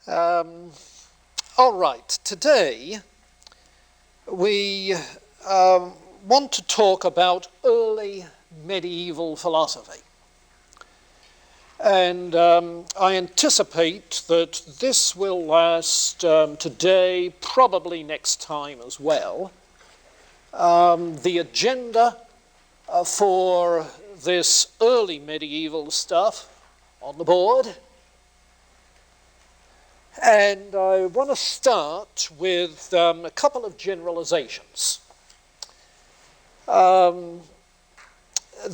All right, today we want to talk about early medieval philosophy. And I anticipate that this will last today, probably next time as well. The agenda for this early medieval stuff on the board. And I want to start with a couple of generalizations. The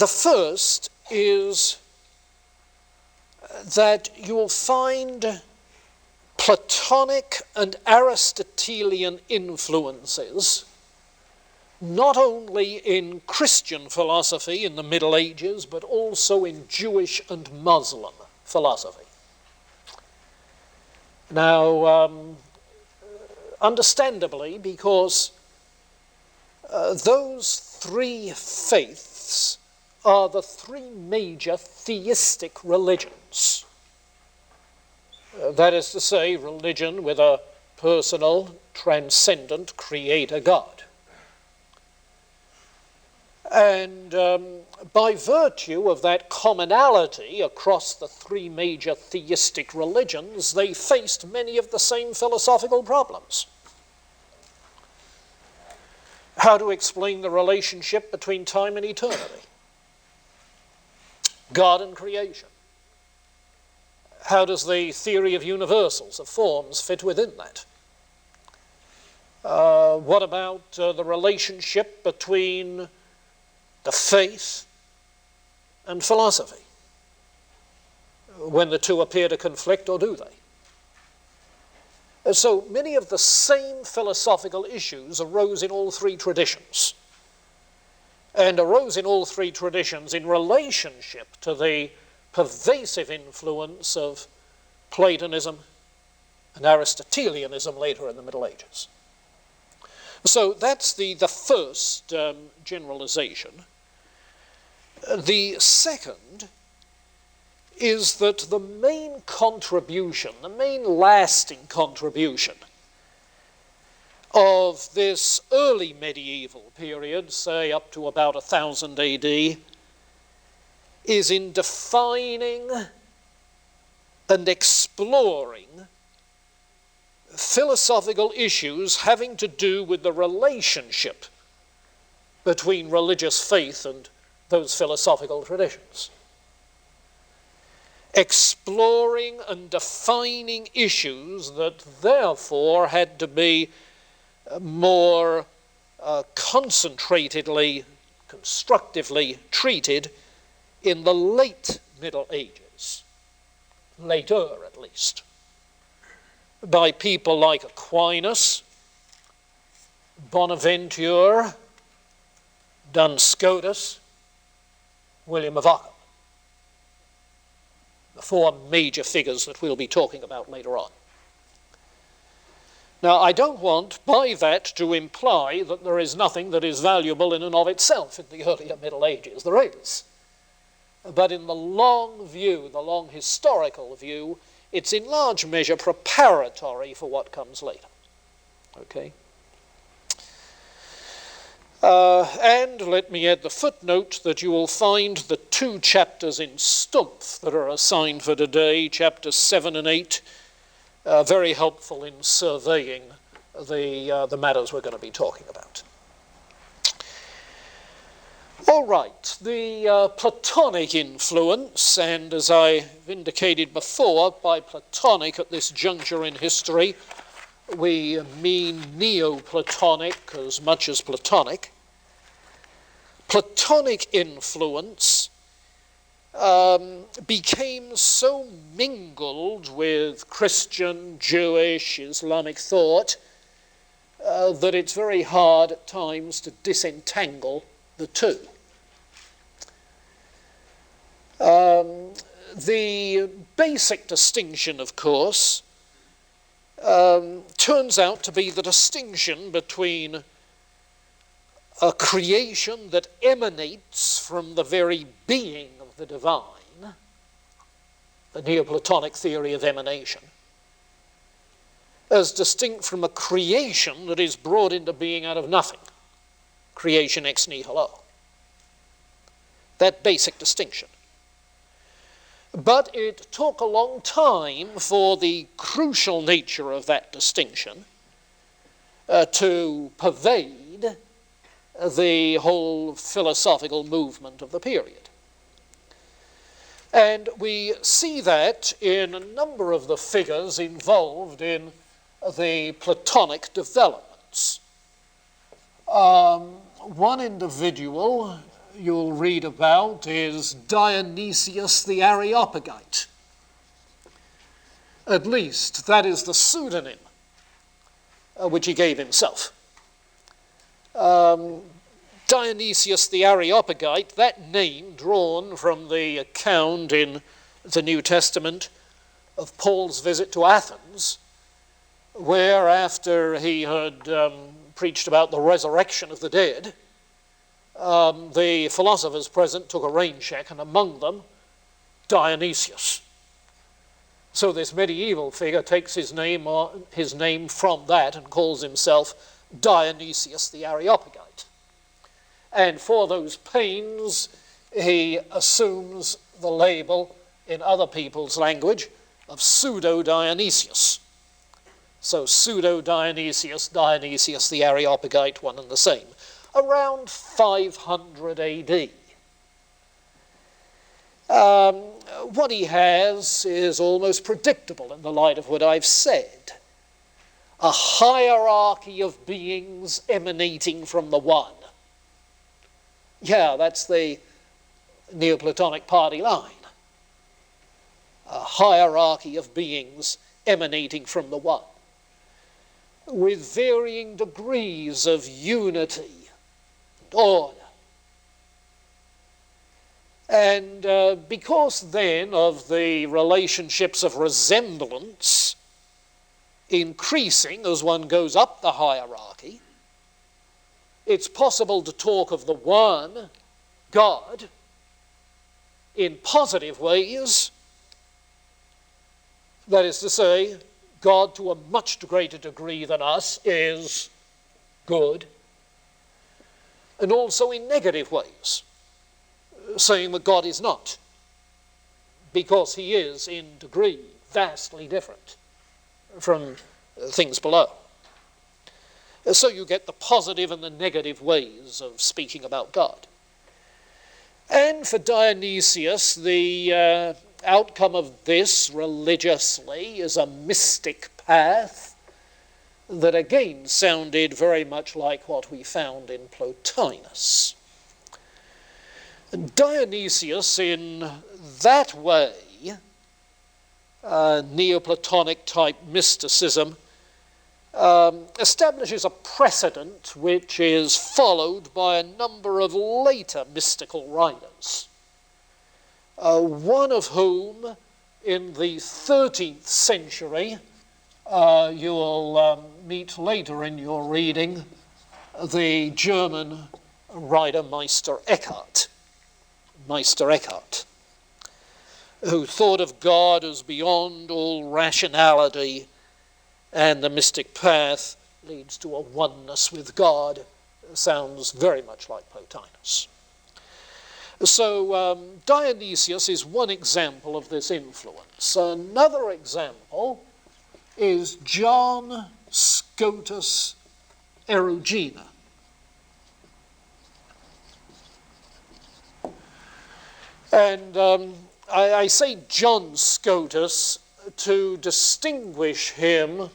first is that you'll find Platonic and Aristotelian influences not only in Christian philosophy in the Middle Ages, but also in Jewish and Muslim philosophy. Now, understandably, because those three faiths are the three major theistic religions. That is to say, religion with a personal, transcendent creator God. And by virtue of that commonality across the three major theistic religions, they faced many of the same philosophical problems. How to explain the relationship between time and eternity? God and creation. How does the theory of universals, of forms, fit within that? What about the relationship between the faith and philosophy, when the two appear to conflict, or do they? So many of the same philosophical issues arose in all three traditions, and arose in all three traditions in relationship to the pervasive influence of Platonism and Aristotelianism later in the Middle Ages. So that's the first generalization. The second is that the main contribution, the main lasting contribution of this early medieval period, say up to about 1000 AD, is in defining and exploring philosophical issues having to do with the relationship between religious faith and those philosophical traditions. Exploring and defining issues that therefore had to be more concentratedly, constructively treated in the late Middle Ages, later at least, by people like Aquinas, Bonaventure, Duns Scotus, William of Ockham, the four major figures that we'll be talking about later on. Now, I don't want by that to imply that there is nothing that is valuable in and of itself in the earlier Middle Ages. There is. But in the long view, the long historical view, it's in large measure preparatory for what comes later. Okay? And let me add the footnote that you will find the two chapters in Stumpf that are assigned for today, chapters 7 and 8, very helpful in surveying the matters we're going to be talking about. All right, the Platonic influence, and as I've indicated before, by Platonic at this juncture in history, we mean Neoplatonic as much as Platonic. Platonic influence became so mingled with Christian, Jewish, Islamic thought that it's very hard at times to disentangle the two. The basic distinction, of course, turns out to be the distinction between a creation that emanates from the very being of the divine, the Neoplatonic theory of emanation, as distinct from a creation that is brought into being out of nothing. Creation ex nihilo. That basic distinction. But it took a long time for the crucial nature of that distinction to pervade the whole philosophical movement of the period. And we see that in a number of the figures involved in the Platonic developments. One individual you'll read about is Dionysius the Areopagite. At least that is the pseudonym which he gave himself. Dionysius the Areopagite, that name drawn from the account in the New Testament of Paul's visit to Athens, where after he had preached about the resurrection of the dead, the philosophers present took a rain check, and among them, Dionysius. So this medieval figure takes his name from that and calls himself Dionysius the Areopagite. And for those pains, he assumes the label in other people's language of pseudo-Dionysius. So pseudo-Dionysius, Dionysius the Areopagite, one and the same. Around 500 AD. What he has is almost predictable in the light of what I've said. A hierarchy of beings emanating from the one. Yeah, that's the Neoplatonic party line. A hierarchy of beings emanating from the one, with varying degrees of unity and order. And because then of the relationships of resemblance increasing as one goes up the hierarchy, it's possible to talk of the one, God, in positive ways. That is to say, God to a much greater degree than us is good. And also in negative ways, saying that God is not, because he is in degree vastly different from things below. So you get the positive and the negative ways of speaking about God. And for Dionysius, the outcome of this religiously is a mystic path that again sounded very much like what we found in Plotinus. And Dionysius, in that way, Neoplatonic type mysticism, establishes a precedent which is followed by a number of later mystical writers, one of whom in the 13th century you will meet later in your reading, the German writer Meister Eckhart, who thought of God as beyond all rationality, and the mystic path leads to a oneness with God. Sounds very much like Plotinus. So Dionysius is one example of this influence. Another example is John Scotus Erugena. And I say John Scotus to distinguish him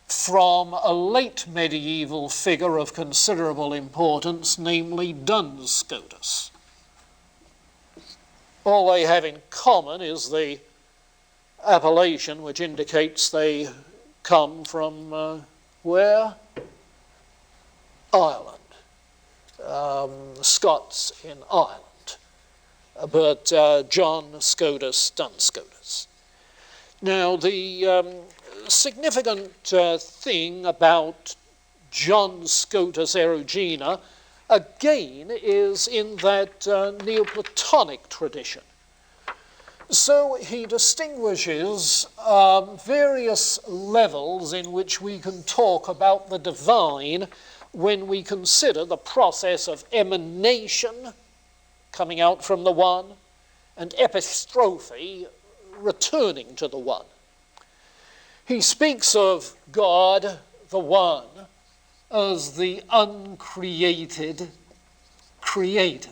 from a late medieval figure of considerable importance, namely Duns Scotus. All they have in common is the appellation, which indicates they come from where? Ireland. Scots in Ireland. But John Scotus, Duns Scotus. Now, the significant thing about John Scotus Erugena, again, is in that Neoplatonic tradition. So he distinguishes various levels in which we can talk about the divine when we consider the process of emanation coming out from the one and epistrophe returning to the one. He speaks of God, the one, as the uncreated creator.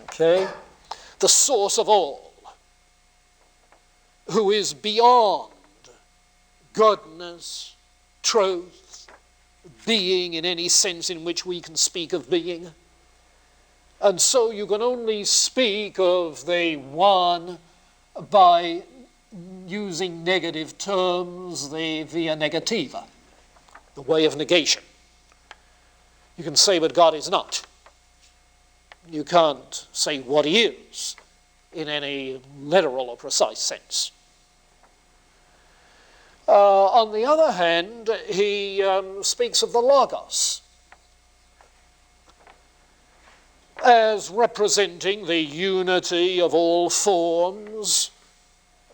Okay? The source of all, who is beyond goodness, truth, being in any sense in which we can speak of being. And so you can only speak of the one by using negative terms, the via negativa, the way of negation. You can say what God is not. You can't say what he is in any literal or precise sense. On the other hand, he speaks of the Logos as representing the unity of all forms,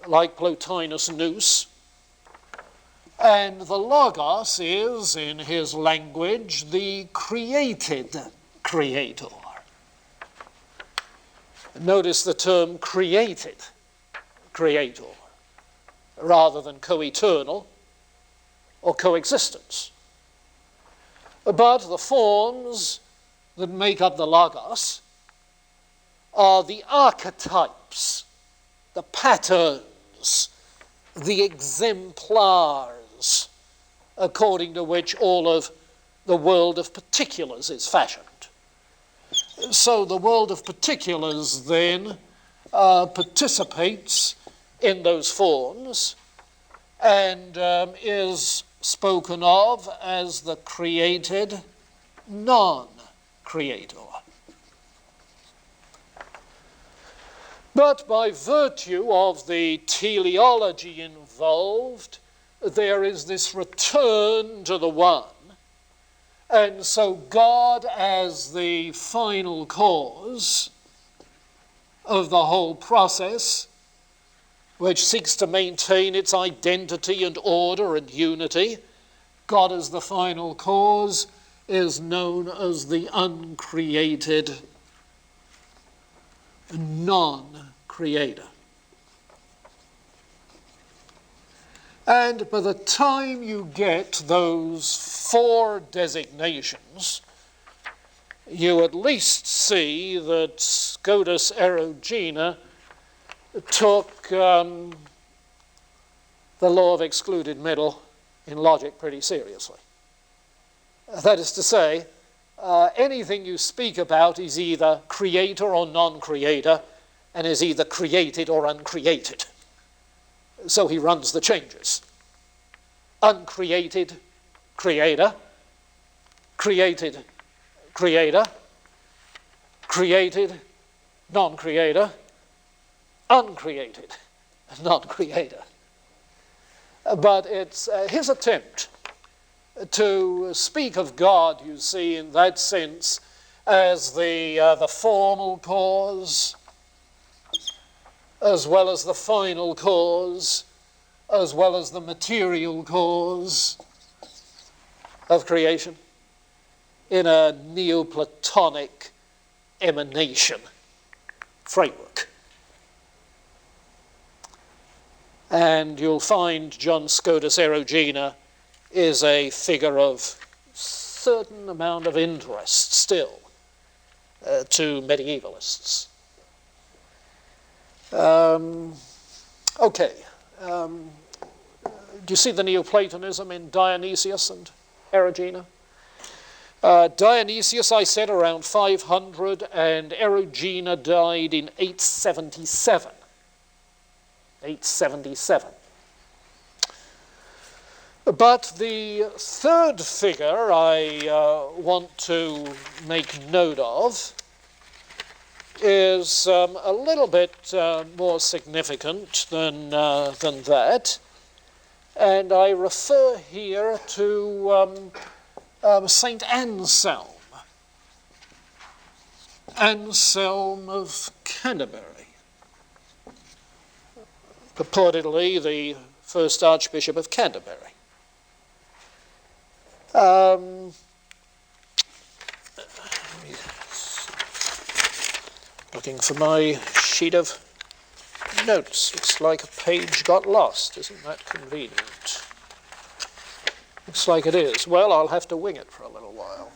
like Plotinus Nous. And the Logos is, in his language, the created creator. Notice the term created creator, rather than co-eternal or coexistence. But the forms that make up the Logos are the archetypes, the patterns, the exemplars, according to which all of the world of particulars is fashioned. So the world of particulars then participates in those forms and is spoken of as the created non-creator. But by virtue of the teleology involved, there is this return to the one. And so God, as the final cause of the whole process, which seeks to maintain its identity and order and unity, God as the final cause is known as the uncreated non-creator. And by the time you get those four designations, you at least see that Scotus Erugena took the law of excluded middle in logic pretty seriously. That is to say, anything you speak about is either creator or non-creator, and is either created or uncreated. So he runs the changes. Uncreated creator, created creator, created non-creator, uncreated non-creator. But it's his attempt to speak of God, you see, in that sense, as the formal cause, as well as the final cause, as well as the material cause of creation, in a Neoplatonic emanation framework. And you'll find John Scotus Erugena is a figure of certain amount of interest still to medievalists. Do you see the Neoplatonism in Dionysius and Erugena? Dionysius, I said, around 500, and Erugena died in 877. 877. But the third figure I want to make note of is a little bit more significant than that. And I refer here to St. Anselm. Anselm of Canterbury, purportedly the first Archbishop of Canterbury. Looking for my sheet of notes. Looks like a page got lost. Isn't that convenient? Looks like it is. Well, I'll have to wing it for a little while.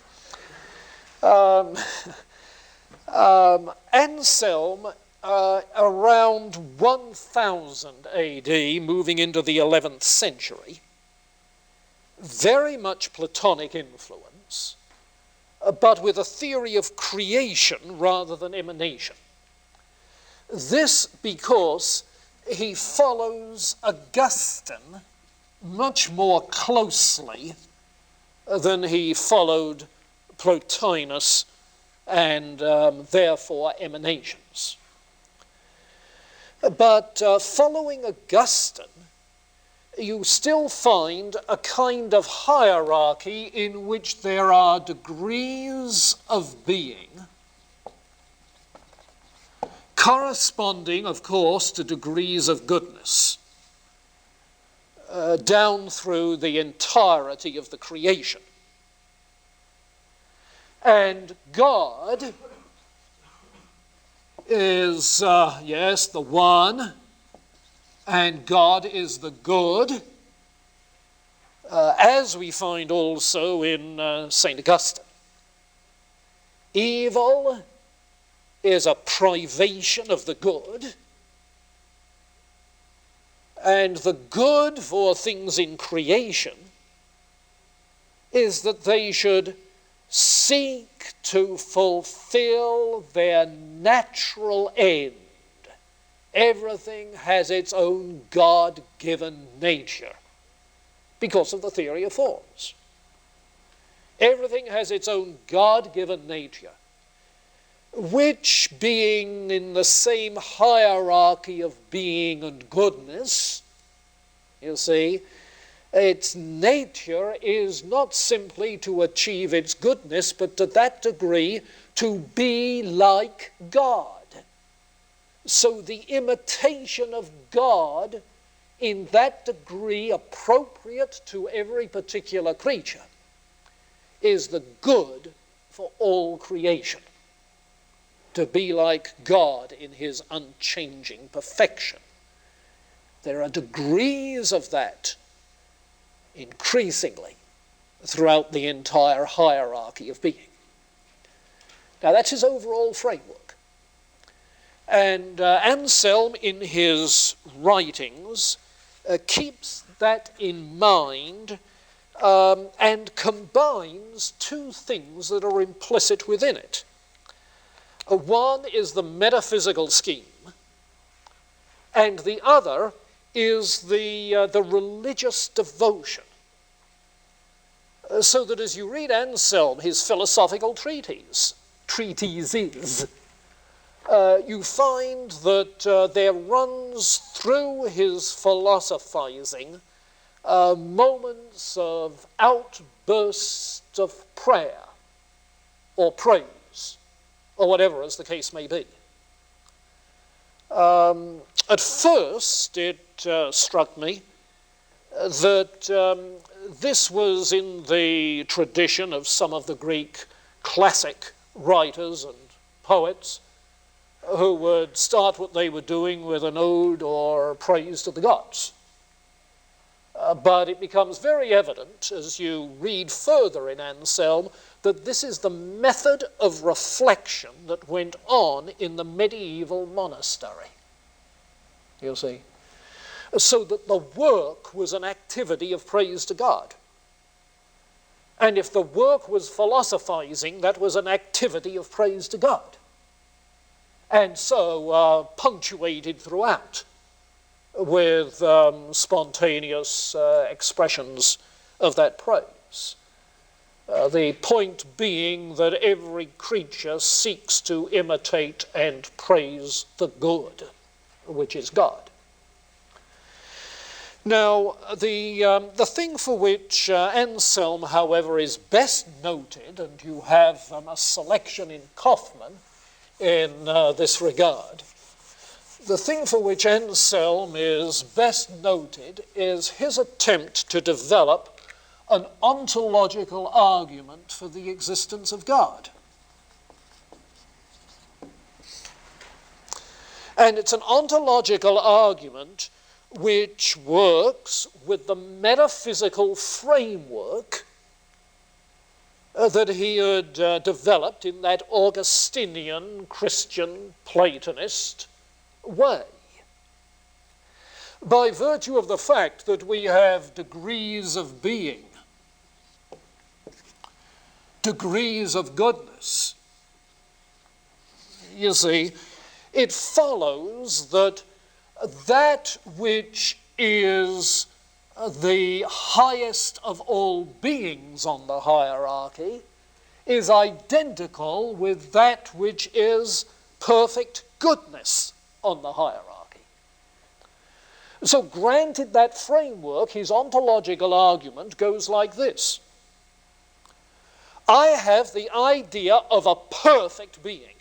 Anselm, around 1000 A.D., moving into the 11th century, very much Platonic influence, but with a theory of creation rather than emanation. This because he follows Augustine much more closely than he followed Plotinus and therefore emanations. But following Augustine, you still find a kind of hierarchy in which there are degrees of being, corresponding, of course, to degrees of goodness, down through the entirety of the creation. And God is, yes, the one, and God is the good, as we find also in St. Augustine. Evil is a privation of the good, and the good for things in creation is that they should seek to fulfill their natural end. Everything has its own God-given nature because of the theory of forms. Everything has its own God-given nature, which, being in the same hierarchy of being and goodness, you see, its nature is not simply to achieve its goodness, but to that degree to be like God. So the imitation of God in that degree appropriate to every particular creature is the good for all creation. To be like God in his unchanging perfection. There are degrees of that increasingly throughout the entire hierarchy of being. Now that's his overall framework. And Anselm, in his writings, keeps that in mind and combines two things that are implicit within it. One is the metaphysical scheme, and the other is the religious devotion. So that as you read Anselm, his philosophical treatises, you find that there runs through his philosophizing moments of outbursts of prayer or praise, or whatever as the case may be. At first, it struck me that this was in the tradition of some of the Greek classic writers and poets who would start what they were doing with an ode or praise to the gods. But it becomes very evident as you read further in Anselm that this is the method of reflection that went on in the medieval monastery. You see? So that the work was an activity of praise to God. And if the work was philosophizing, that was an activity of praise to God. And so punctuated throughout with spontaneous expressions of that praise. The point being that every creature seeks to imitate and praise the good, which is God. Now, the thing for which Anselm, however, is best noted, and you have a selection in Kaufmann, in this regard. The thing for which Anselm is best noted is his attempt to develop an ontological argument for the existence of God. And it's an ontological argument which works with the metaphysical framework that he had developed in that Augustinian Christian Platonist way. By virtue of the fact that we have degrees of being, degrees of goodness, you see, it follows that that which is the highest of all beings on the hierarchy is identical with that which is perfect goodness on the hierarchy. So granted that framework, his ontological argument goes like this. I have the idea of a perfect being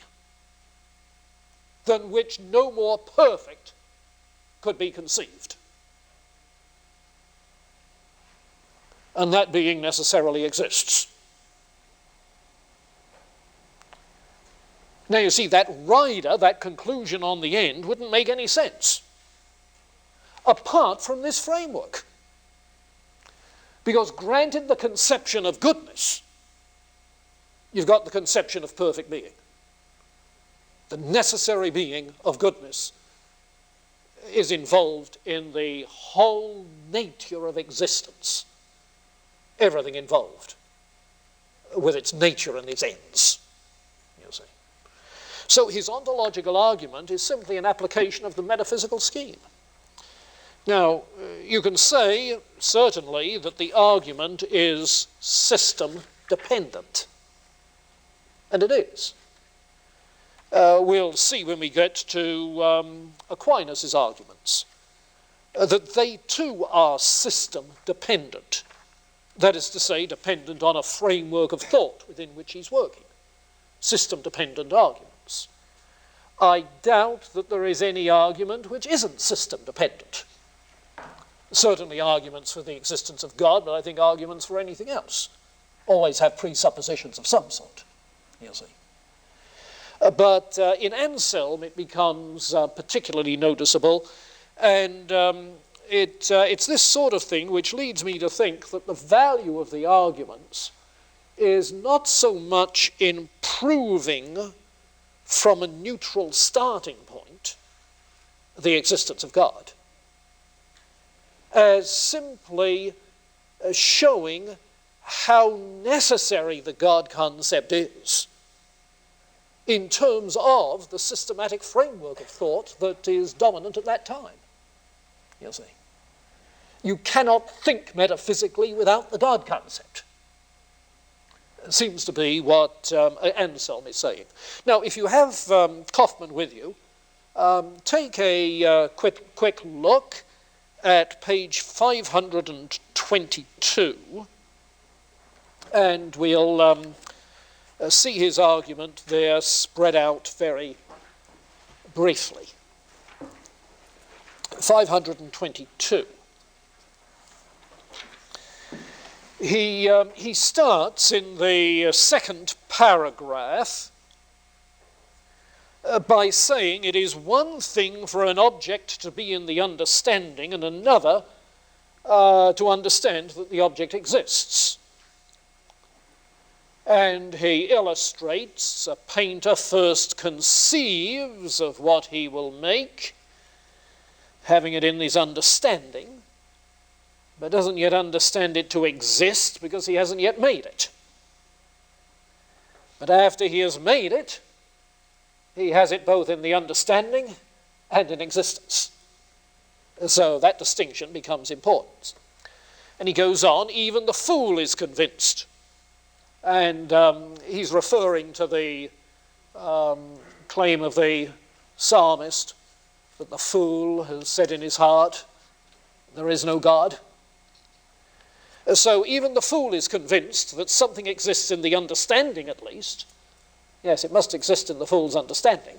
than which no more perfect could be conceived. And that being necessarily exists. Now you see, that rider, that conclusion on the end, wouldn't make any sense apart from this framework. Because granted the conception of goodness, you've got the conception of perfect being. The necessary being of goodness is involved in the whole nature of existence. Everything involved with its nature and its ends, you see. So his ontological argument is simply an application of the metaphysical scheme. Now, you can say, certainly, that the argument is system-dependent. And it is. We'll see when we get to Aquinas' arguments that they too are system-dependent. That is to say, dependent on a framework of thought within which he's working. System-dependent arguments. I doubt that there is any argument which isn't system-dependent. Certainly arguments for the existence of God, but I think arguments for anything else always have presuppositions of some sort, you see. But in Anselm it becomes particularly noticeable, and it's this sort of thing which leads me to think that the value of the arguments is not so much in proving from a neutral starting point the existence of God, as simply showing how necessary the God concept is in terms of the systematic framework of thought that is dominant at that time, you see. You cannot think metaphysically without the God concept. It seems to be what Anselm is saying. Now, if you have Kaufmann with you, take a quick look at page 522, and we'll see his argument there spread out very briefly. 522. He starts in the second paragraph by saying it is one thing for an object to be in the understanding and another to understand that the object exists. And he illustrates a painter first conceives of what he will make, having it in his understanding, but doesn't yet understand it to exist because he hasn't yet made it. But after he has made it, he has it both in the understanding and in existence. So that distinction becomes important. And he goes on, even the fool is convinced. And he's referring to the claim of the psalmist that the fool has said in his heart, there is no God. So even the fool is convinced that something exists in the understanding, at least, Yes, it must exist in the fool's understanding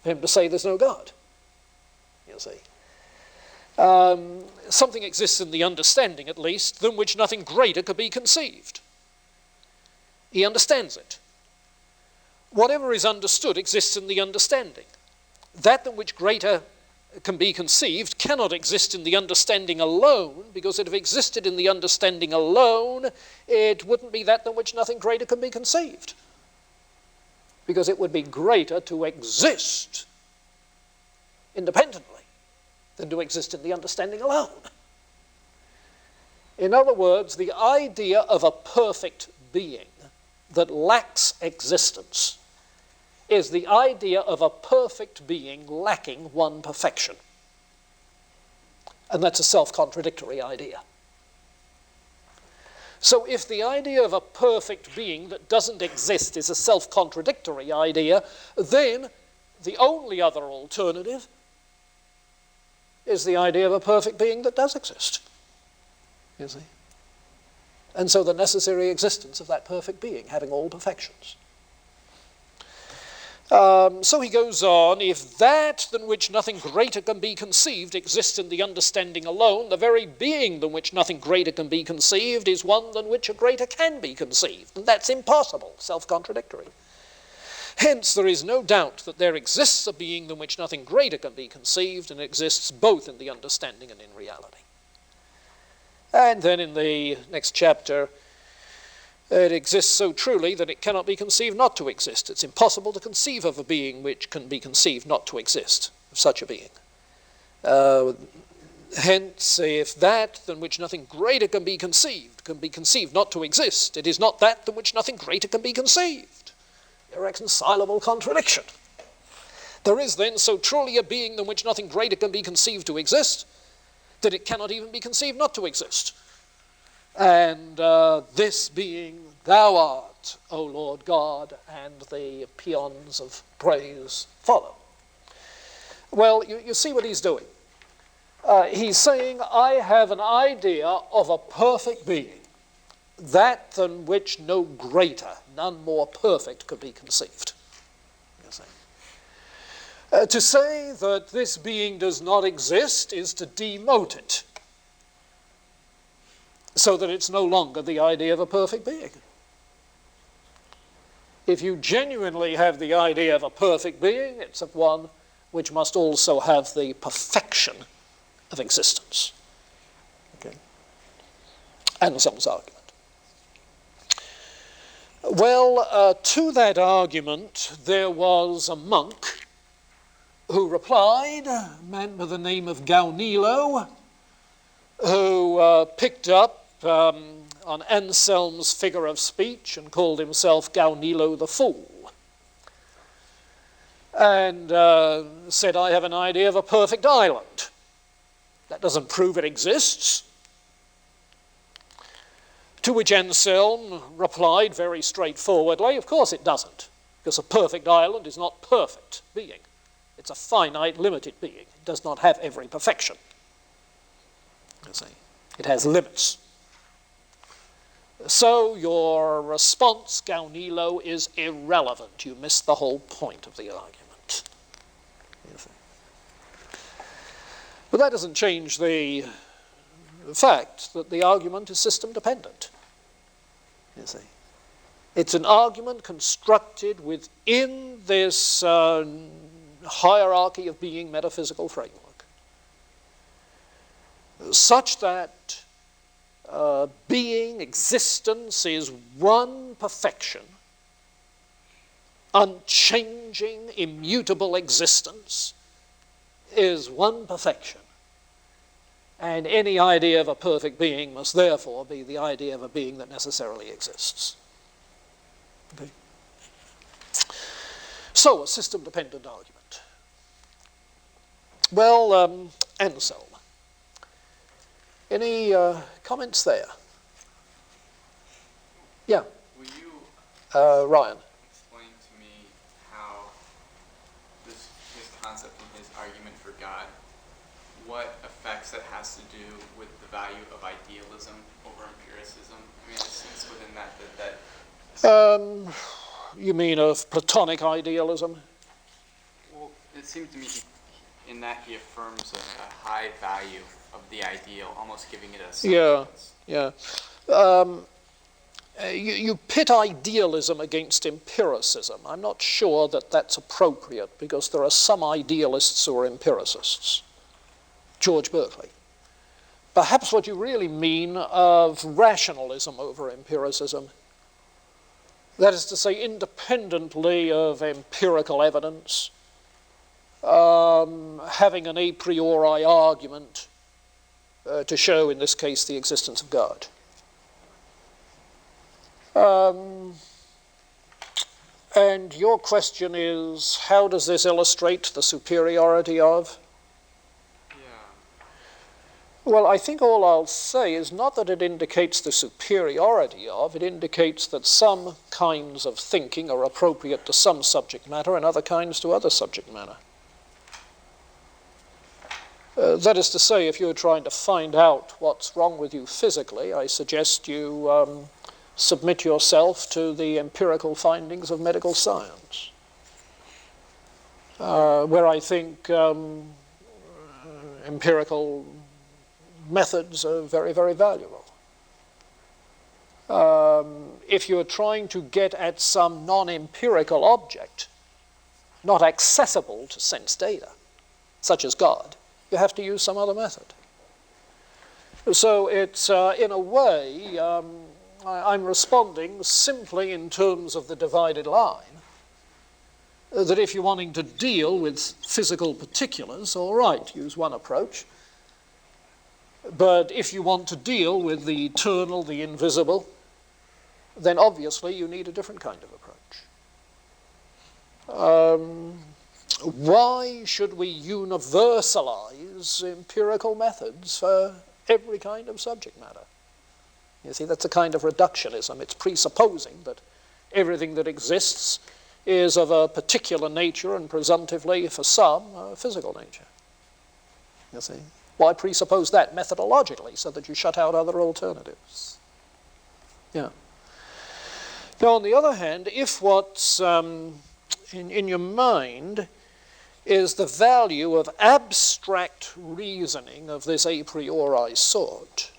for him to say there's no God, you see. Something exists in the understanding, at least, than which nothing greater could be conceived. He understands it. Whatever is understood exists in the understanding. That than which greater can be conceived cannot exist in the understanding alone, because if it existed in the understanding alone, it wouldn't be that than which nothing greater can be conceived. Because it would be greater to exist independently than to exist in the understanding alone. In other words, the idea of a perfect being that lacks existence is the idea of a perfect being lacking one perfection. And that's a self-contradictory idea. So if the idea of a perfect being that doesn't exist is a self-contradictory idea, then the only other alternative is the idea of a perfect being that does exist, you see. And so the necessary existence of that perfect being, having all perfections. So he goes on, if that than which nothing greater can be conceived exists in the understanding alone, the very being than which nothing greater can be conceived is one than which a greater can be conceived. And that's impossible, self-contradictory. Hence, there is no doubt that there exists a being than which nothing greater can be conceived, and exists both in the understanding and in reality. And then in the next chapter, it exists so truly that it cannot be conceived not to exist. It's impossible to conceive of a being which can be conceived not to exist, of such a being. Hence, if that than which nothing greater can be conceived not to exist, it is not that than which nothing greater can be conceived. Irreconcilable contradiction. There is then so truly a being than which nothing greater can be conceived to exist, that it cannot even be conceived not to exist. And this being thou art, O Lord God, and the paeans of praise follow. Well, you see what he's doing. He's saying, I have an idea of a perfect being, that than which no greater, none more perfect could be conceived. You see. To say that this being does not exist is to demote it, so that it's no longer the idea of a perfect being. If you genuinely have the idea of a perfect being, it's of one which must also have the perfection of existence. Okay. Anselm's argument. Well, to that argument, there was a monk who replied, a man by the name of Gaunilo, who picked up on Anselm's figure of speech and called himself Gaunilo the Fool. And said, I have an idea of a perfect island. That doesn't prove it exists. To which Anselm replied very straightforwardly, of course it doesn't, because a perfect island is not perfect being. It's a finite, limited being. It does not have every perfection. You see, it has limits. So your response, Gaunilo, is irrelevant. You miss the whole point of the argument. You see. But that doesn't change the fact that the argument is system-dependent. You see. It's an argument constructed within this hierarchy of being metaphysical framework, such that being, existence, is one perfection, unchanging, immutable existence is one perfection. And any idea of a perfect being must therefore be the idea of a being that necessarily exists. Okay. So, a system-dependent argument. Well, Anselm. Any comments there? Yeah. Will you Ryan. explain to me how his concept and his argument for God, what effects that has to do with the value of idealism over empiricism? I mean, it seems within that You mean of Platonic idealism? Well, it seems to me in that he affirms a high value of the ideal, almost giving it a substance. Yeah. You pit idealism against empiricism. I'm not sure that that's appropriate, because there are some idealists who are empiricists. George Berkeley. Perhaps what you really mean of rationalism over empiricism. That is to say, independently of empirical evidence, having an a priori argument to show, in this case, the existence of God. And your question is, how does this illustrate the superiority of? Well, I think all I'll say is not that it indicates the superiority of, it indicates that some kinds of thinking are appropriate to some subject matter and other kinds to other subject matter. That is to say, if you're trying to find out what's wrong with you physically, I suggest you submit yourself to the empirical findings of medical science, where I think empirical methods are very, very valuable. If you're trying to get at some non-empirical object, not accessible to sense data, such as God, you have to use some other method. So it's, in a way, I'm responding simply in terms of the divided line, that if you're wanting to deal with physical particulars, all right, use one approach. But if you want to deal with the eternal, the invisible, then obviously you need a different kind of approach. Why should we universalize empirical methods for every kind of subject matter? You see, that's a kind of reductionism. It's presupposing that everything that exists is of a particular nature and presumptively, for some, a physical nature. You see? Why presuppose that methodologically so that you shut out other alternatives? Yeah. Now, on the other hand, if what's in your mind is the value of abstract reasoning of this a priori sort,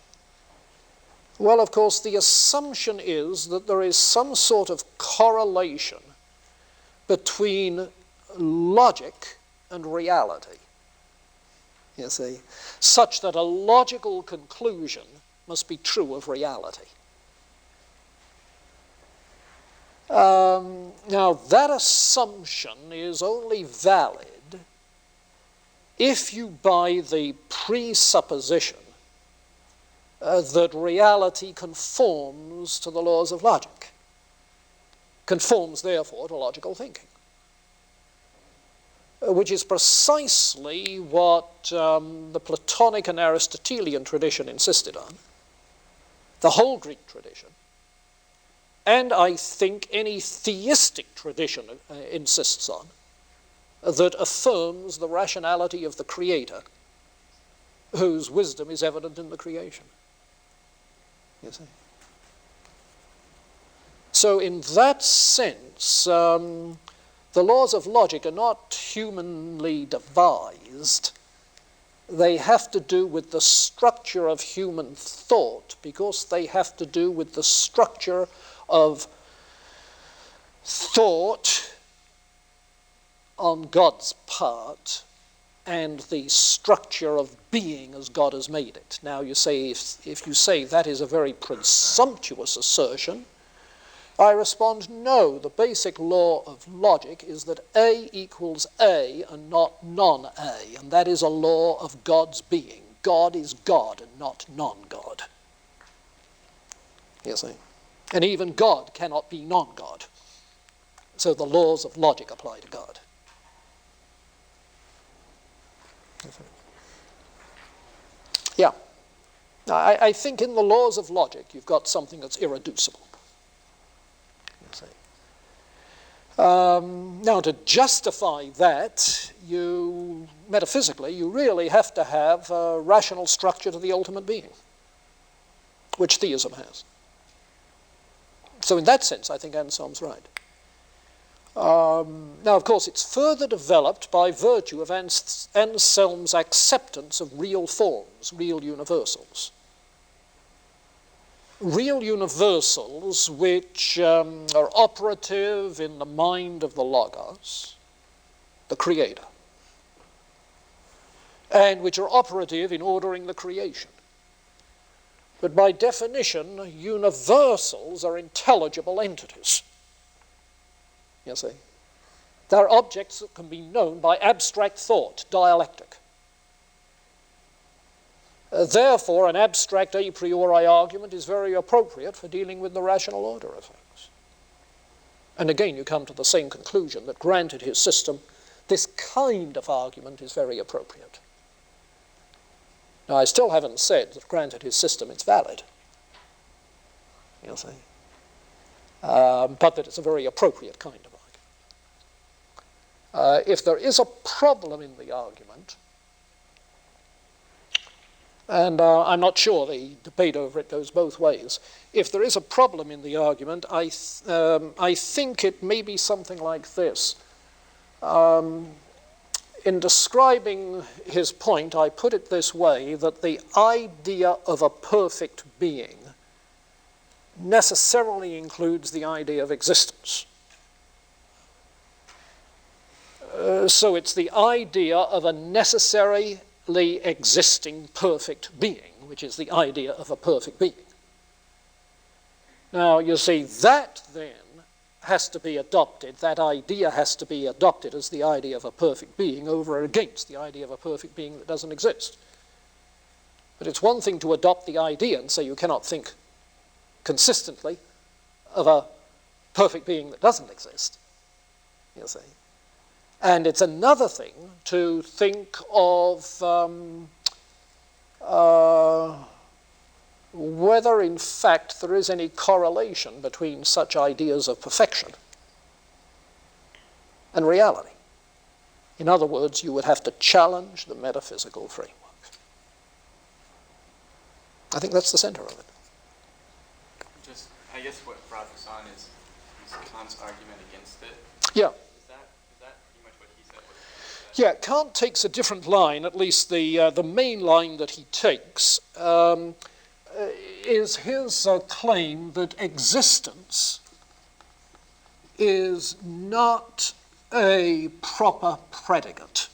well, of course, the assumption is that there is some sort of correlation between logic and reality, you see, such that a logical conclusion must be true of reality. Now, that assumption is only valid if you buy the presupposition that reality conforms to the laws of logic, conforms, therefore, to logical thinking, which is precisely what the Platonic and Aristotelian tradition insisted on, the whole Greek tradition, and I think any theistic tradition insists on, that affirms the rationality of the Creator, whose wisdom is evident in the creation. You see? So in that sense, the laws of logic are not humanly devised. They have to do with the structure of human thought, because they have to do with the structure of thought on God's part and the structure of being as God has made it. Now, you say, if you say that is a very presumptuous assertion, I respond, no. The basic law of logic is that A equals A and not non-A, and that is a law of God's being. God is God and not non-God. You see? And even God cannot be non-God. So the laws of logic apply to God. Yeah. Now, I think in the laws of logic you've got something that's irreducible. Now, to justify that, metaphysically, you really have to have a rational structure to the ultimate being, which theism has. So in that sense, I think Anselm's right. Now, of course, it's further developed by virtue of Anselm's acceptance of real forms, real universals. Real universals which are operative in the mind of the Logos, the Creator, and which are operative in ordering the creation. But by definition, universals are intelligible entities. You see? They're objects that can be known by abstract thought, dialectic. Therefore, an abstract a priori argument is very appropriate for dealing with the rational order of things. And again, you come to the same conclusion that, granted his system, this kind of argument is very appropriate. Now, I still haven't said that, granted his system, it's valid. You'll see. But that it's a very appropriate kind of argument. If there is a problem in the argument, and I'm not sure the debate over it goes both ways, if there is a problem in the argument, I think it may be something like this. In describing his point, I put it this way, that the idea of a perfect being necessarily includes the idea of existence. So it's the idea of a necessarily existing perfect being, which is the idea of a perfect being. Now, you see, that then has to be adopted, that idea has to be adopted as the idea of a perfect being over against the idea of a perfect being that doesn't exist. But it's one thing to adopt the idea and say you cannot think consistently of a perfect being that doesn't exist, you see. And it's another thing to think of whether in fact there is any correlation between such ideas of perfection and reality. In other words, you would have to challenge the metaphysical framework. I think that's the center of it. Just, I guess what brought this on is Kant's argument against it. Yeah. Is that pretty much what he said? Yeah, Kant takes a different line, at least the main line that he takes, is his claim that existence is not a proper predicate.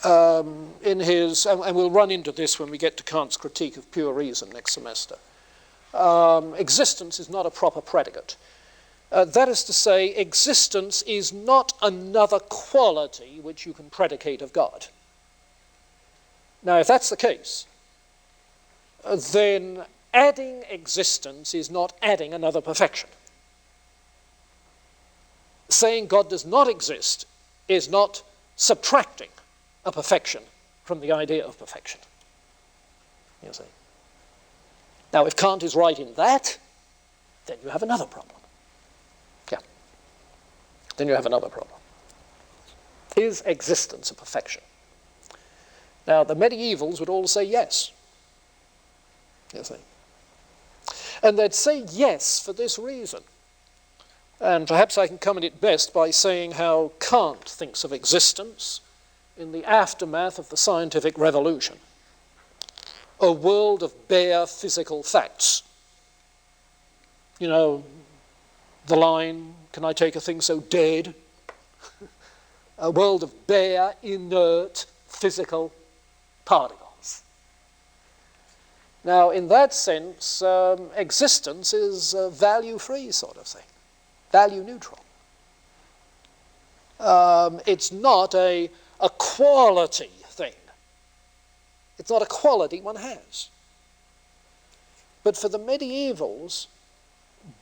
In his, and we'll run into this when we get to Kant's critique of pure reason next semester, existence is not a proper predicate. That is to say, existence is not another quality which you can predicate of God. Now, if that's the case, then adding existence is not adding another perfection. Saying God does not exist is not subtracting a perfection from the idea of perfection. You see. Now, if Kant is right in that, then you have another problem. Yeah. Then you have another problem. Is existence a perfection? Now, the medievals would all say yes. You see. And they'd say yes for this reason. And perhaps I can come at it best by saying how Kant thinks of existence in the aftermath of the scientific revolution. A world of bare physical facts. You know, the line, can I take a thing so dead? A world of bare, inert, physical particles. Now, in that sense, existence is a value-free sort of thing, value-neutral. It's not a quality thing. It's not a quality one has. But for the medievals,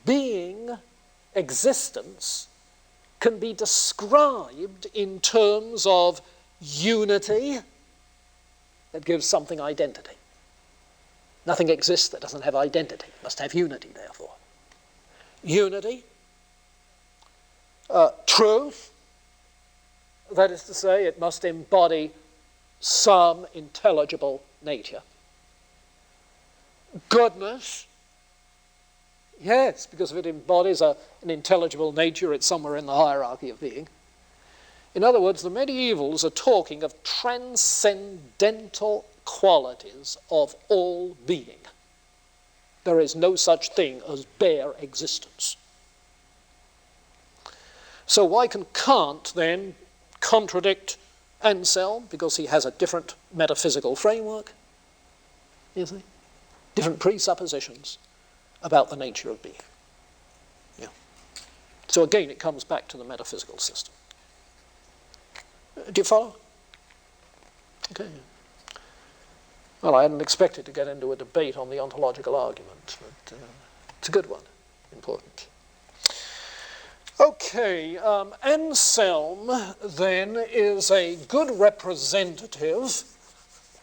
being, existence, can be described in terms of unity that gives something identity. Nothing exists that doesn't have identity. It must have unity, therefore. Unity, truth, that is to say, it must embody some intelligible nature. Goodness, Yes, because if it embodies an intelligible nature, it's somewhere in the hierarchy of being. In other words, the medievals are talking of transcendental qualities of all being. There is no such thing as bare existence. So why can Kant then contradict Anselm? Because he has a different metaphysical framework, you see? Different presuppositions about the nature of being. Yeah. So again, it comes back to the metaphysical system. Do you follow? Okay. Well, I hadn't expected to get into a debate on the ontological argument, but it's a good one, important. Okay, Anselm then is a good representative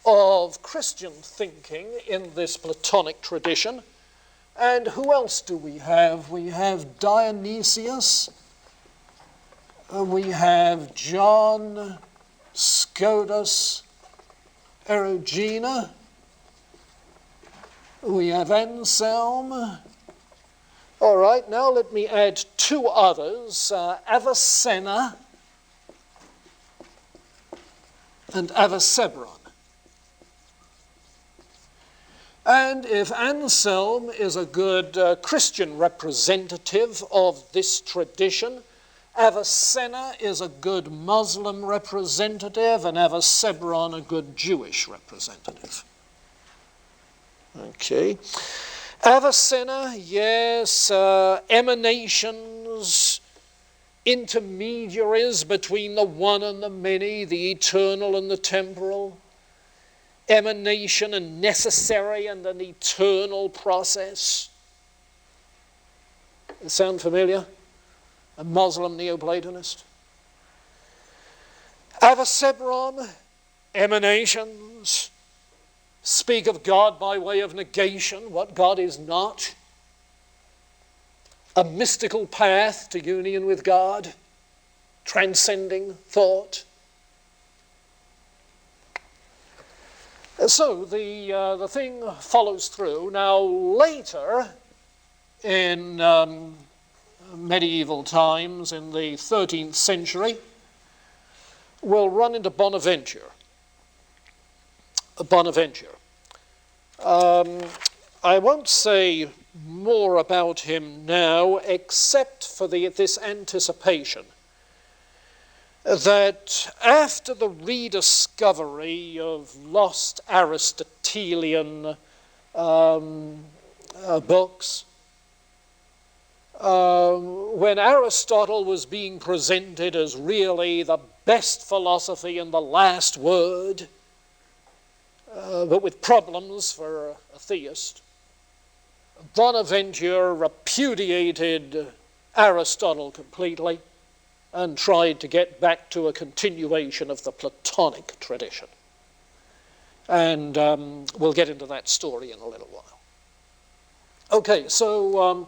of Christian thinking in this Platonic tradition. And who else do we have? We have Dionysius. We have John Scotus Erugena. We have Anselm. All right, now let me add two others, Avicenna and Avicebron. And if Anselm is a good Christian representative of this tradition, Avicenna is a good Muslim representative, and Avicebron a good Jewish representative. Okay. Avicenna, yes, emanations, intermediaries between the one and the many, the eternal and the temporal, emanation and necessary and an eternal process. Sound familiar? A Muslim Neoplatonist. Avicebron, emanations, speak of God by way of negation, what God is not. A mystical path to union with God, transcending thought. So the thing follows through. Now later, in medieval times, in the 13th century, we'll run into Bonaventure. I won't say more about him now, except for this anticipation that after the rediscovery of lost Aristotelian books, when Aristotle was being presented as really the best philosophy and the last word, but with problems for a theist, Bonaventure repudiated Aristotle completely and tried to get back to a continuation of the Platonic tradition. And we'll get into that story in a little while. Okay, so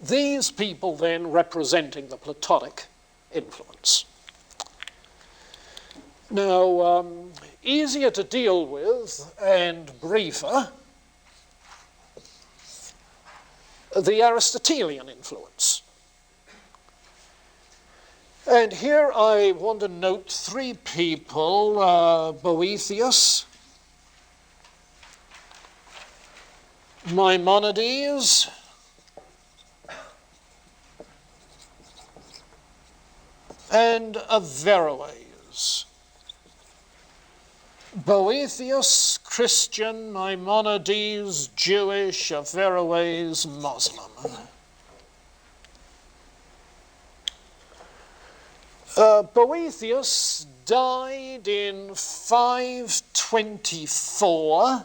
these people then representing the Platonic influence. Now, easier to deal with and briefer, the Aristotelian influence. And here I want to note three people, Boethius, Maimonides, and Averroes. Boethius, Christian, Maimonides, Jewish, Averroes, Muslim. Boethius died in 524,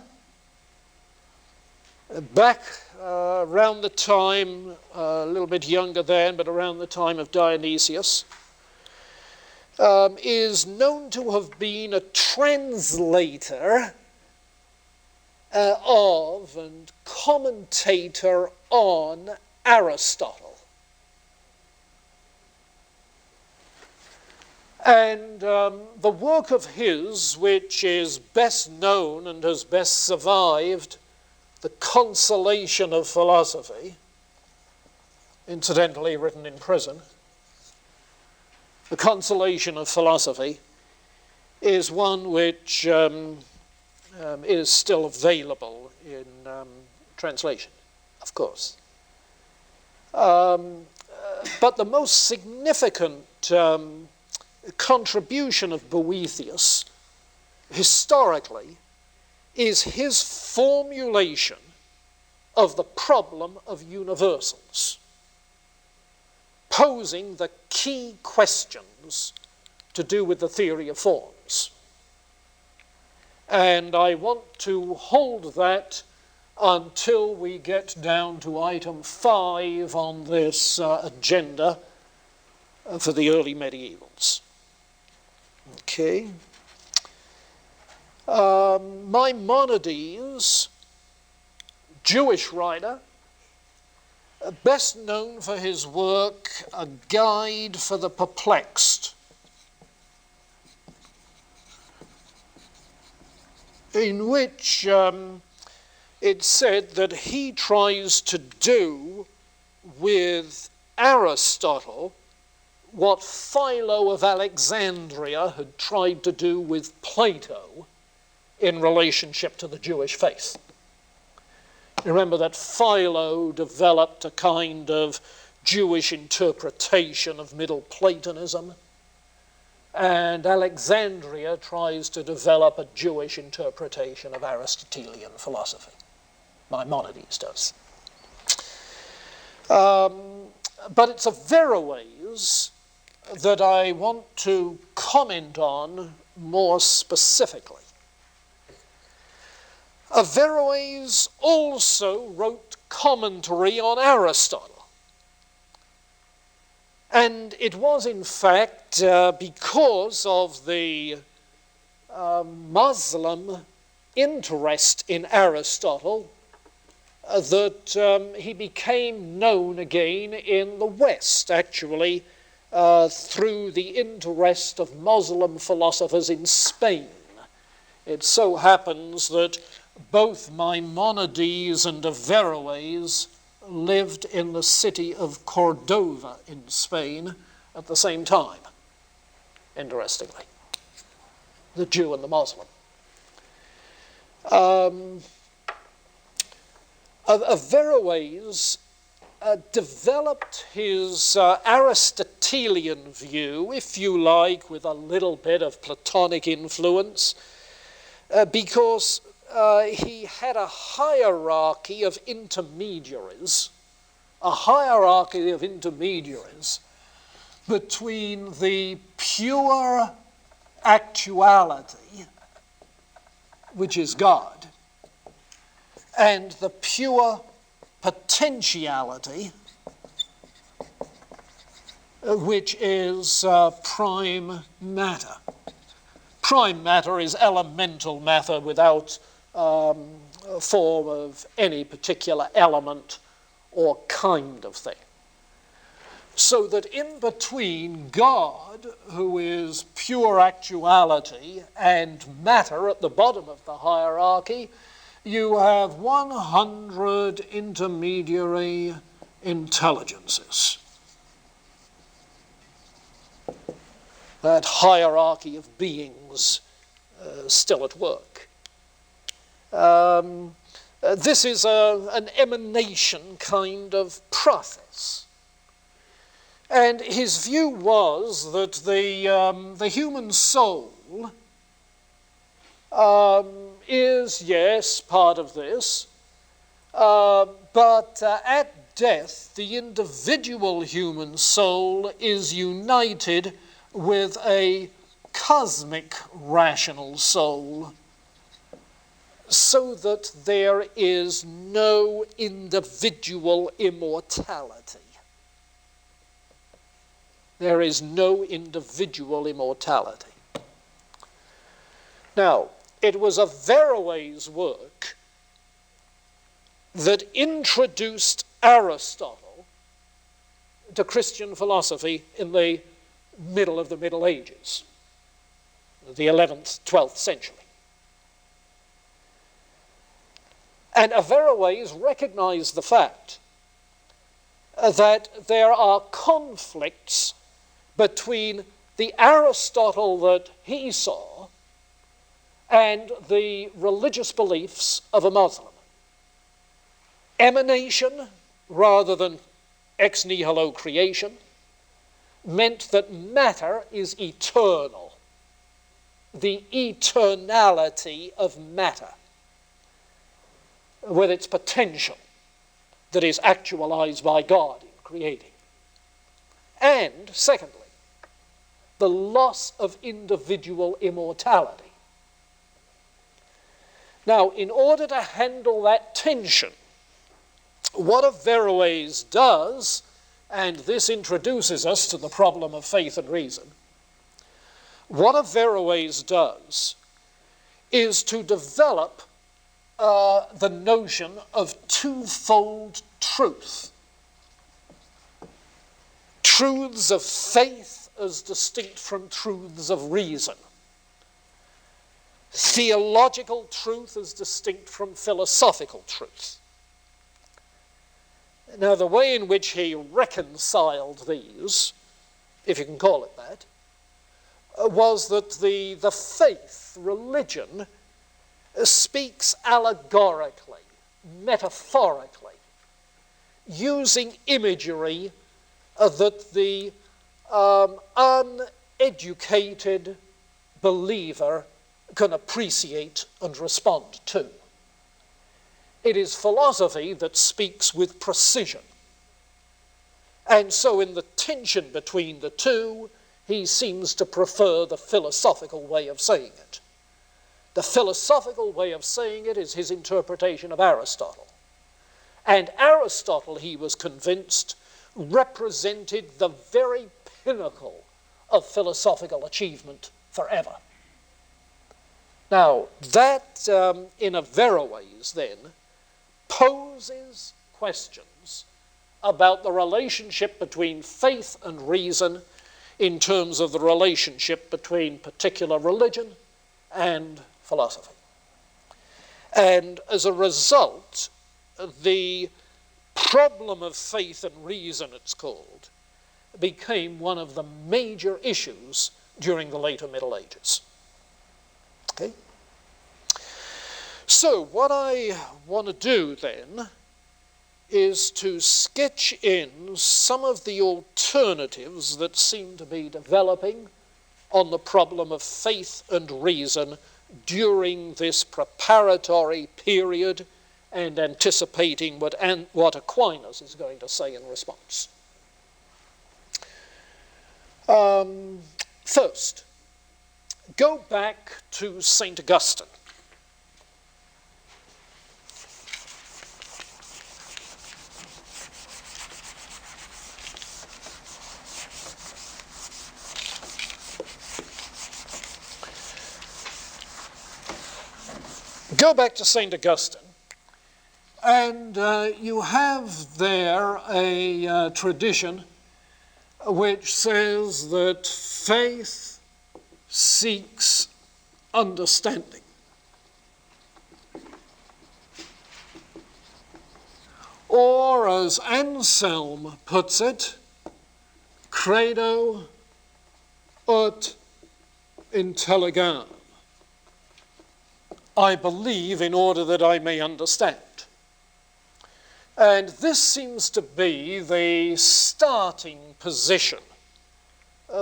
back around the time, a little bit younger then, but around the time of Dionysius. Is known to have been a translator of and commentator on Aristotle. And the work of his, which is best known and has best survived, The Consolation of Philosophy, incidentally written in prison. The Consolation of Philosophy is one which is still available in translation, of course. But the most significant contribution of Boethius, historically, is his formulation of the problem of universals, posing the key questions to do with the theory of forms. And I want to hold that until we get down to item 5 on this agenda for the early medievals. Okay. Maimonides, Jewish writer, best known for his work, A Guide for the Perplexed, in which it's said that he tries to do with Aristotle what Philo of Alexandria had tried to do with Plato in relationship to the Jewish faith. Remember that Philo developed a kind of Jewish interpretation of Middle Platonism, and Alexandria tries to develop a Jewish interpretation of Aristotelian philosophy. Maimonides does. But it's Averroes that I want to comment on more specifically. Averroes also wrote commentary on Aristotle. And it was, in fact, because of the Muslim interest in Aristotle that he became known again in the West, actually, through the interest of Muslim philosophers in Spain. It so happens that both Maimonides and Averroes lived in the city of Cordova in Spain at the same time, interestingly, the Jew and the Muslim. Averroes developed his Aristotelian view, if you like, with a little bit of Platonic influence, because he had a hierarchy of intermediaries, between the pure actuality, which is God, and the pure potentiality, which is prime matter. Prime matter is elemental matter without form of any particular element or kind of thing. So that in between God, who is pure actuality, and matter at the bottom of the hierarchy, you have 100 intermediary intelligences. That hierarchy of beings still at work. This is an emanation kind of process. And his view was that the human soul is, yes, part of this, but at death, the individual human soul is united with a cosmic rational soul, so that there is no individual immortality. There is no individual immortality. Now, it was Averroes' work that introduced Aristotle to Christian philosophy in the middle of the Middle Ages, the 11th, 12th century. And Averroes recognized the fact that there are conflicts between the Aristotle that he saw and the religious beliefs of a Muslim. Emanation, rather than ex nihilo creation, meant that matter is eternal. The eternality of matter, with its potential that is actualized by God in creating. And, secondly, the loss of individual immortality. Now, in order to handle that tension, what Averroes does, and this introduces us to the problem of faith and reason, what Averroes does is to develop the notion of twofold truth. Truths of faith as distinct from truths of reason. Theological truth as distinct from philosophical truth. Now, the way in which he reconciled these, if you can call it that, was that the faith, religion, speaks allegorically, metaphorically, using imagery that the uneducated believer can appreciate and respond to. It is philosophy that speaks with precision. And so in the tension between the two, he seems to prefer the philosophical way of saying it. The philosophical way of saying it is his interpretation of Aristotle. And Aristotle, he was convinced, represented the very pinnacle of philosophical achievement forever. Now, that in Averroes, then, poses questions about the relationship between faith and reason in terms of the relationship between particular religion and philosophy. And as a result, the problem of faith and reason, it's called, became one of the major issues during the later Middle Ages. Okay? So what I want to do then is to sketch in some of the alternatives that seem to be developing on the problem of faith and reason during this preparatory period and anticipating what Aquinas is going to say in response. First, go back to St. Augustine. Go back to St. Augustine, and you have there a tradition which says that faith seeks understanding. Or, as Anselm puts it, credo ut intelligam. I believe in order that I may understand. And this seems to be the starting position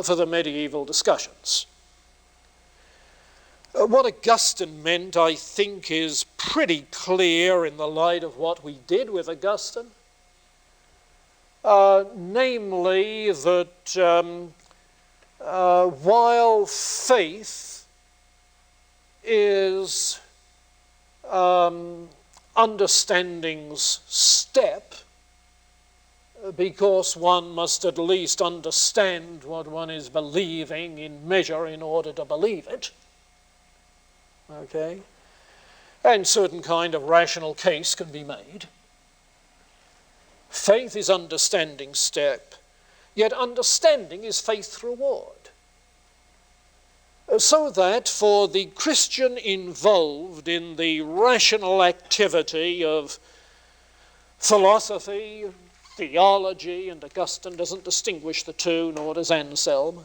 for the medieval discussions. What Augustine meant, I think, is pretty clear in the light of what we did with Augustine. Namely, that while faith is understanding's step, because one must at least understand what one is believing in measure in order to believe it. Okay? And certain kind of rational case can be made. Faith is understanding's step, yet understanding is faith's reward. So that for the Christian involved in the rational activity of philosophy, theology, and Augustine doesn't distinguish the two, nor does Anselm.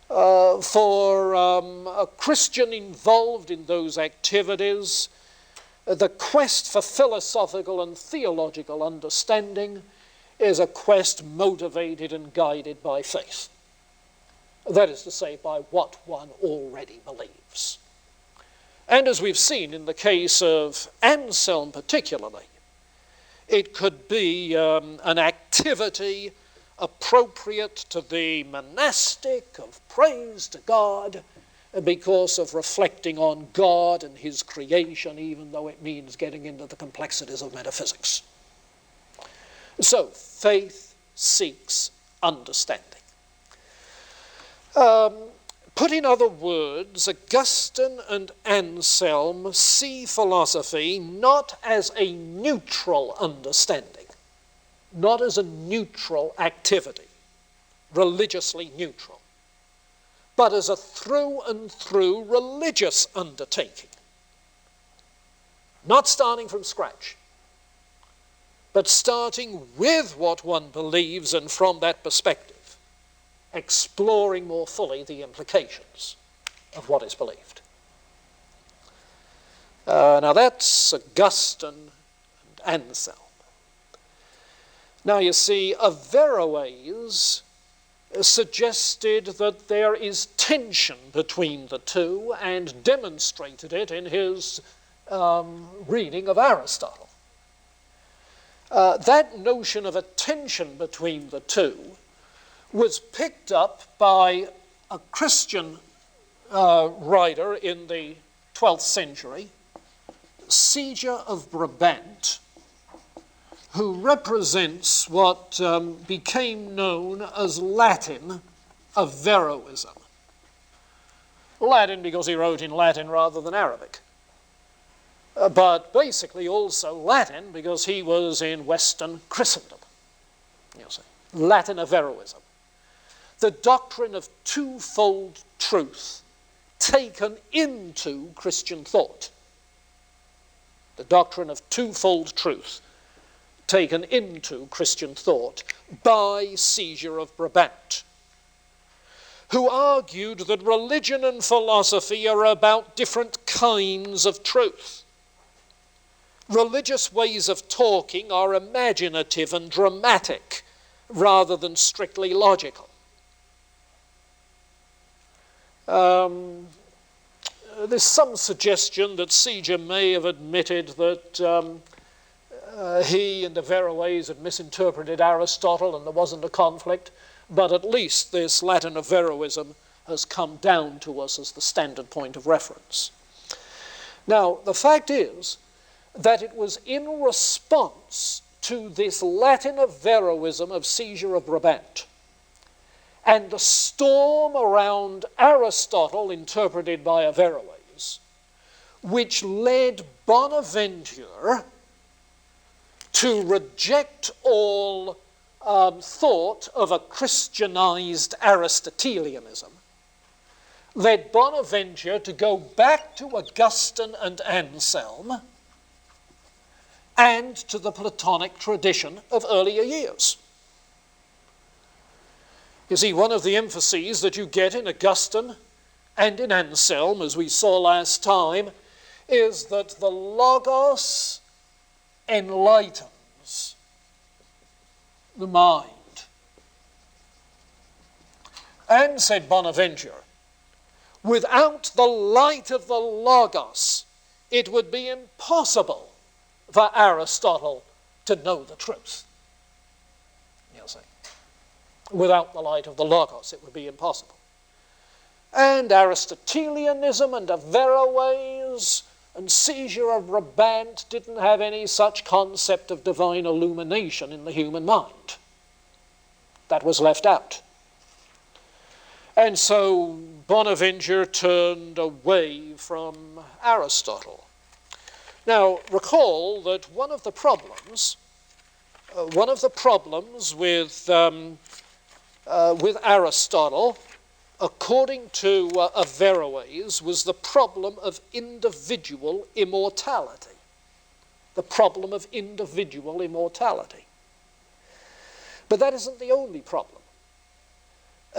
For a Christian involved in those activities, the quest for philosophical and theological understanding is a quest motivated and guided by faith. That is to say, by what one already believes. And as we've seen in the case of Anselm particularly, it could be an activity appropriate to the monastic of praise to God because of reflecting on God and his creation, even though it means getting into the complexities of metaphysics. So, faith seeks understanding. Put in other words, Augustine and Anselm see philosophy not as a neutral understanding, not as a neutral activity, religiously neutral, but as a through and through religious undertaking. Not starting from scratch, but starting with what one believes, and from that perspective, exploring more fully the implications of what is believed. Now that's Augustine and Anselm. Now you see, Averroes suggested that there is tension between the two and demonstrated it in his reading of Aristotle. That notion of a tension between the two was picked up by a Christian writer in the 12th century, Siger of Brabant, who represents what became known as Latin Averroism. Latin because he wrote in Latin rather than Arabic, but basically also Latin because he was in Western Christendom. You see, Latin Averroism. The doctrine of twofold truth taken into Christian thought. The doctrine of twofold truth taken into Christian thought by Siger of Brabant, who argued that religion and philosophy are about different kinds of truth. Religious ways of talking are imaginative and dramatic rather than strictly logical. There's some suggestion that Siger may have admitted that he and Averroes had misinterpreted Aristotle and there wasn't a conflict, but at least this Latin Averroism has come down to us as the standard point of reference. Now, the fact is that it was in response to this Latin Averroism of Siger of Brabant and the storm around Aristotle interpreted by Averroes, which led Bonaventure to reject all thought of a Christianized Aristotelianism, led Bonaventure to go back to Augustine and Anselm and to the Platonic tradition of earlier years. You see, one of the emphases that you get in Augustine and in Anselm, as we saw last time, is that the Logos enlightens the mind. And, said Bonaventure, without the light of the Logos, it would be impossible for Aristotle to know the truth. You'll see. Without the light of the Logos, it would be impossible. And Aristotelianism and Averroes and Siger of Brabant didn't have any such concept of divine illumination in the human mind. That was left out. And so Bonaventure turned away from Aristotle. Now, recall that one of the problems with Aristotle, according to Averroes, was the problem of individual immortality. The problem of individual immortality. But that isn't the only problem.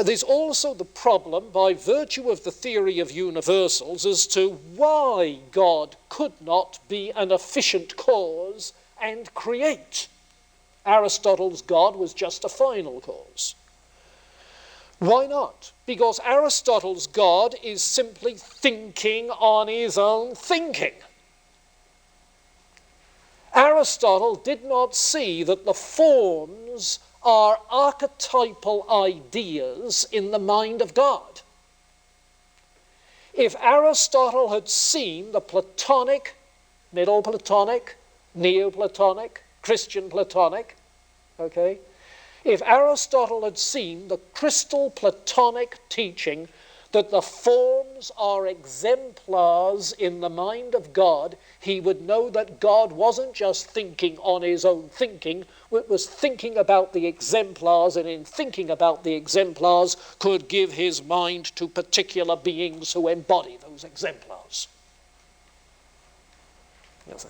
There's also the problem, by virtue of the theory of universals, as to why God could not be an efficient cause and create. Aristotle's God was just a final cause. Why not? Because Aristotle's God is simply thinking on his own thinking. Aristotle did not see that the forms are archetypal ideas in the mind of God. If Aristotle had seen the Platonic, Middle Platonic, Neoplatonic, Christian Platonic, okay, if Aristotle had seen the crystal Platonic teaching that the forms are exemplars in the mind of God, he would know that God wasn't just thinking on his own thinking, it was thinking about the exemplars, and in thinking about the exemplars could give his mind to particular beings who embody those exemplars. You see?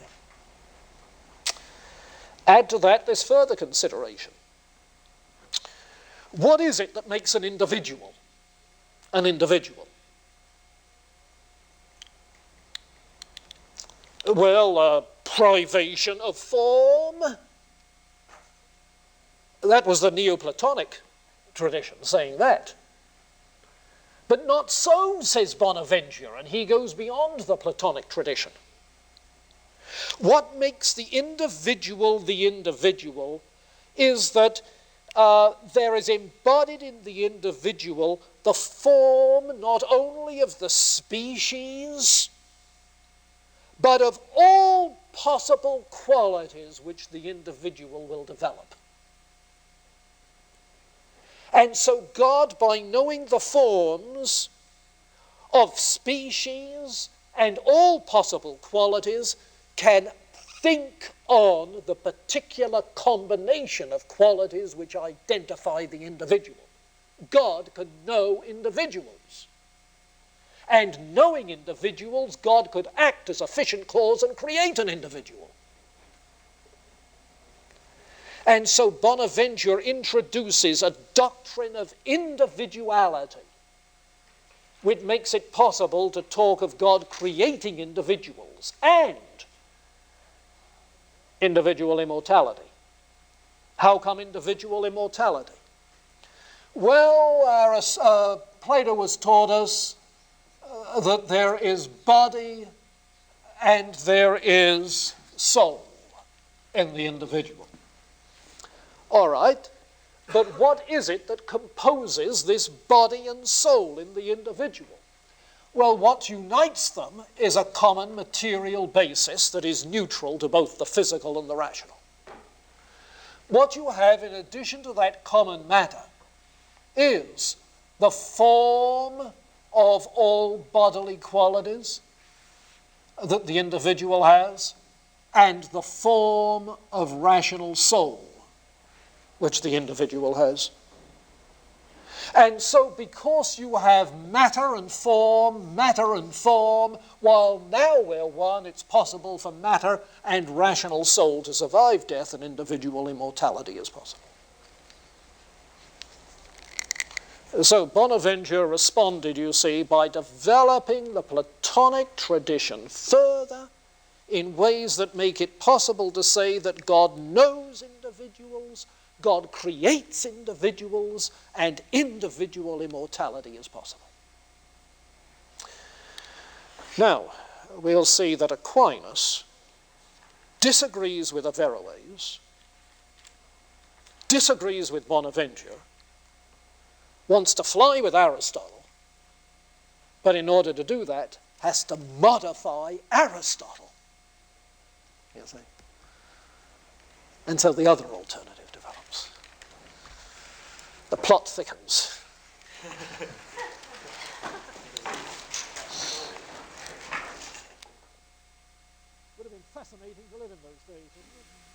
Add to that this further consideration. What is it that makes an individual an individual? Well, privation of form. That was the Neoplatonic tradition saying that. But not so, says Bonaventure, and he goes beyond the Platonic tradition. What makes the individual is that there is embodied in the individual the form not only of the species, but of all possible qualities which the individual will develop. And so God, by knowing the forms of species and all possible qualities, can think on the particular combination of qualities which identify the individual. God can know individuals. And knowing individuals, God could act as efficient cause and create an individual. And so Bonaventure introduces a doctrine of individuality, which makes it possible to talk of God creating individuals and individual immortality. How come individual immortality? Well, Plato has taught us that there is body and there is soul in the individual. All right, but what is it that composes this body and soul in the individual? Well, what unites them is a common material basis that is neutral to both the physical and the rational. What you have in addition to that common matter is the form of all bodily qualities that the individual has, and the form of rational soul which the individual has. And so because you have matter and form, while now we're one, it's possible for matter and rational soul to survive death, and individual immortality is possible. So Bonaventure responded, you see, by developing the Platonic tradition further in ways that make it possible to say that God knows individuals, God creates individuals, and individual immortality is possible. Now, we'll see that Aquinas disagrees with Averroes, disagrees with Bonaventure, wants to fly with Aristotle, but in order to do that, has to modify Aristotle. You see? And so the other alternative develops. The plot thickens. Would have been fascinating to live in those days, wouldn't it?